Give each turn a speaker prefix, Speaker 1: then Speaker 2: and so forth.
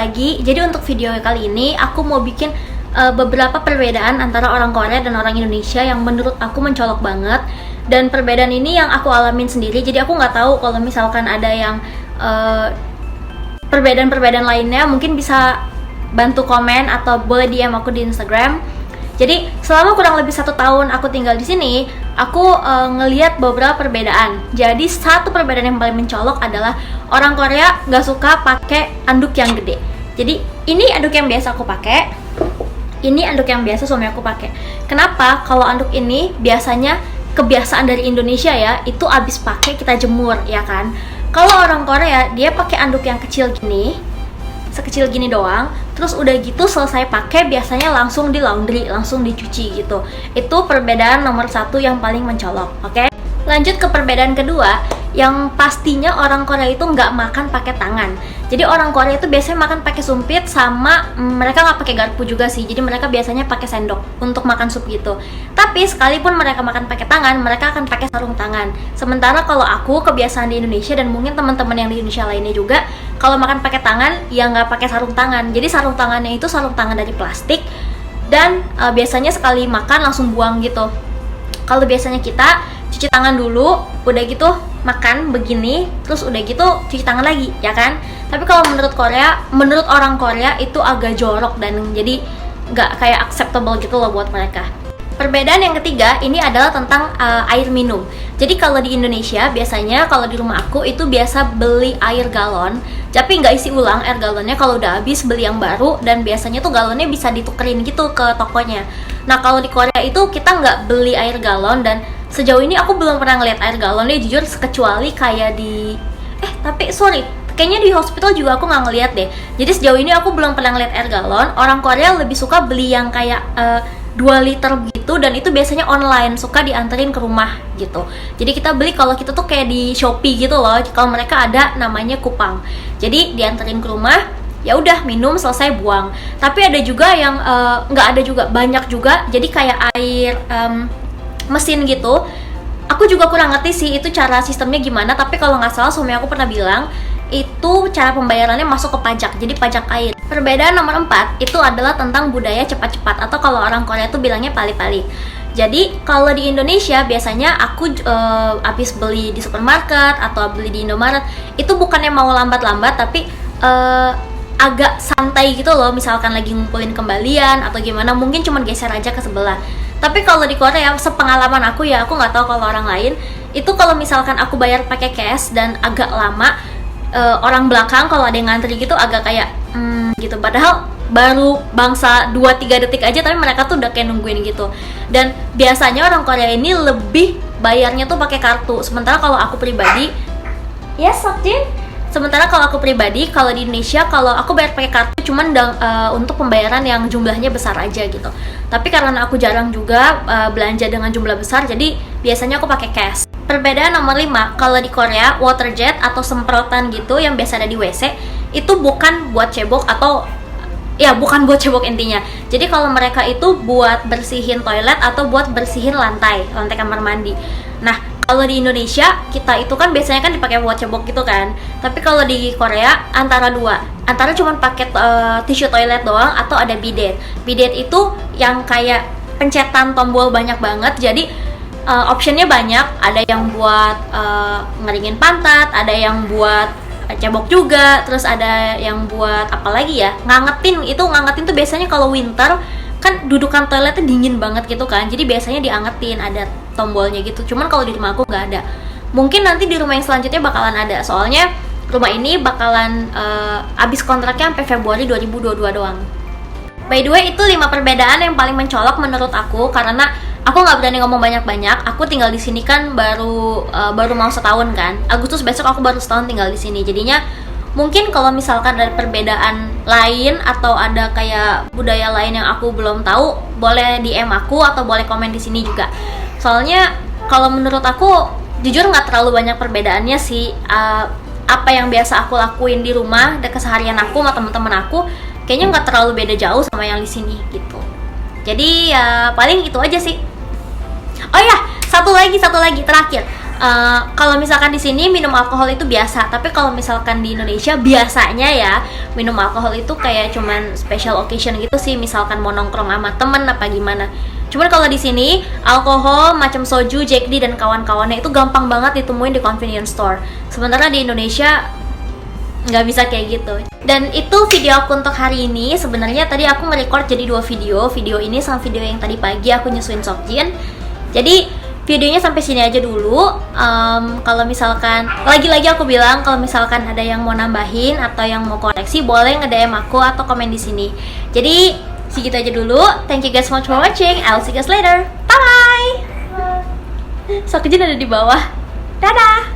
Speaker 1: lagi. Jadi untuk video kali ini aku mau bikin beberapa perbedaan antara orang Korea dan orang Indonesia yang menurut aku mencolok banget. Dan perbedaan ini yang aku alamin sendiri. Jadi aku nggak tahu kalau misalkan ada yang perbedaan-perbedaan lainnya, mungkin bisa bantu komen atau boleh DM aku di Instagram. Jadi selama kurang lebih 1 tahun aku tinggal di sini, aku ngelihat beberapa perbedaan. Jadi satu perbedaan yang paling mencolok adalah orang Korea nggak suka pakai anduk yang gede. Jadi ini anduk yang biasa aku pakai, ini anduk yang biasa suami aku pakai. Kenapa? Kalau anduk ini biasanya kebiasaan dari Indonesia ya, itu abis pakai kita jemur ya kan. Kalau orang Korea dia pakai anduk yang kecil gini, sekecil gini doang, terus udah gitu selesai pakai biasanya langsung di laundry, langsung dicuci gitu. Itu perbedaan nomor 1 yang paling mencolok, oke? Lanjut ke perbedaan kedua, yang pastinya orang Korea itu nggak makan pakai tangan. Jadi orang Korea itu biasanya makan pakai sumpit, sama mereka nggak pakai garpu juga sih. Jadi mereka biasanya pakai sendok untuk makan sup gitu. Tapi sekalipun mereka makan pakai tangan, mereka akan pakai sarung tangan. Sementara kalau aku kebiasaan di Indonesia dan mungkin teman-teman yang di Indonesia lainnya juga, kalau makan pakai tangan ya nggak pakai sarung tangan. Jadi sarung tangannya itu sarung tangan dari plastik dan biasanya sekali makan langsung buang gitu. Kalau biasanya kita cuci tangan dulu, udah gitu makan begini, terus udah gitu cuci tangan lagi, ya kan? Tapi kalau menurut orang Korea itu agak jorok dan jadi nggak kayak acceptable gitu loh buat mereka. Perbedaan yang ketiga ini adalah tentang air minum. Jadi kalau di Indonesia biasanya kalau di rumah aku itu biasa beli air galon, tapi nggak isi ulang air galonnya kalau udah habis, beli yang baru, dan biasanya tuh galonnya bisa ditukerin gitu ke tokonya. Nah kalau di Korea itu kita nggak beli air galon, dan sejauh ini aku belum pernah ngeliat air galonnya jujur, kecuali kayak di kayaknya di hospital juga aku nggak ngeliat deh. Jadi sejauh ini aku belum pernah ngeliat air galon. Orang Korea lebih suka beli yang kayak 2 liter gitu, dan itu biasanya online, suka dianterin ke rumah gitu. Jadi kita beli kalau kita tuh kayak di Shopee gitu loh. Kalau mereka ada namanya kupang. Jadi dianterin ke rumah, ya udah minum selesai buang. Tapi ada juga yang nggak ada juga, banyak juga. Jadi kayak air mesin gitu. Aku juga kurang ngerti sih itu cara sistemnya gimana. Tapi kalau nggak salah suami aku pernah bilang itu cara pembayarannya masuk ke pajak, jadi pajak air. Perbedaan nomor 4 itu adalah tentang budaya cepat-cepat, atau kalau orang Korea itu bilangnya pali-pali. Jadi kalau di Indonesia biasanya aku habis beli di supermarket atau beli di Indomaret, itu bukannya mau lambat-lambat, tapi agak santai gitu loh. Misalkan lagi ngumpulin kembalian atau gimana, mungkin cuma geser aja ke sebelah. Tapi kalau di Korea, sepengalaman aku ya, aku nggak tahu kalau orang lain, itu kalau misalkan aku bayar pakai cash dan agak lama, orang belakang kalau ada yang ngantri gitu agak kayak gitu, padahal baru bangsa 2-3 detik aja, tapi mereka tuh udah kayak nungguin gitu. Dan biasanya orang Korea ini lebih bayarnya tuh pakai kartu. Sementara kalau aku pribadi, kalau di Indonesia kalau aku bayar pakai kartu cuman untuk pembayaran yang jumlahnya besar aja gitu. Tapi karena aku jarang juga belanja dengan jumlah besar, jadi biasanya aku pakai cash. Perbedaan nomor 5, kalau di Korea water jet atau semprotan gitu yang biasa ada di WC itu bukan buat cebok, atau ya bukan buat cebok intinya. Jadi kalau mereka itu buat bersihin toilet atau buat bersihin lantai kamar mandi. Nah kalau di Indonesia kita itu kan biasanya kan dipakai buat cebok gitu kan. Tapi kalau di Korea antara cuma pakai tisu toilet doang atau ada bidet. Bidet itu yang kayak pencetan tombol banyak banget. Jadi optionnya banyak, ada yang buat ngeringin pantat, ada yang buat cebok juga, terus ada yang buat apa lagi ya, ngangetin tuh biasanya kalau winter kan dudukan toiletnya dingin banget gitu kan, jadi biasanya diangetin, ada tombolnya gitu. Cuman kalau di rumah aku nggak ada. Mungkin nanti di rumah yang selanjutnya bakalan ada, soalnya rumah ini bakalan habis kontraknya sampai Februari 2022 doang. By the way, itu 5 perbedaan yang paling mencolok menurut aku, karena aku nggak berani ngomong banyak-banyak. Aku tinggal di sini kan baru mau setahun kan. Agustus besok aku baru setahun tinggal di sini. Jadinya mungkin kalau misalkan ada perbedaan lain atau ada kayak budaya lain yang aku belum tahu, boleh DM aku atau boleh komen di sini juga. Soalnya kalau menurut aku jujur nggak terlalu banyak perbedaannya sih. Apa yang biasa aku lakuin di rumah dan keseharian aku sama teman-teman aku kayaknya nggak terlalu beda jauh sama yang di sini gitu. Jadi ya paling itu aja sih. Oh ya, satu lagi terakhir. Kalau misalkan di sini minum alkohol itu biasa, tapi kalau misalkan di Indonesia biasanya ya minum alkohol itu kayak cuman special occasion gitu sih, misalkan mau nongkrong sama temen apa gimana. Cuman kalau di sini alkohol macam soju, Jack D dan kawan-kawannya itu gampang banget ditemuin di convenience store. Sementara di Indonesia nggak bisa kayak gitu. Dan itu video aku untuk hari ini. Sebenarnya tadi aku nge-record jadi 2 video ini sama video yang tadi pagi aku nyusuin Seokjin. Jadi videonya sampai sini aja dulu. Kalau misalkan lagi-lagi aku bilang, kalau misalkan ada yang mau nambahin atau yang mau koreksi, boleh nge-DM aku atau komen di sini. Jadi segitu aja dulu. Thank you guys so much for watching. I'll see you guys later. Bye bye. Seokjin ada di bawah. Dadah.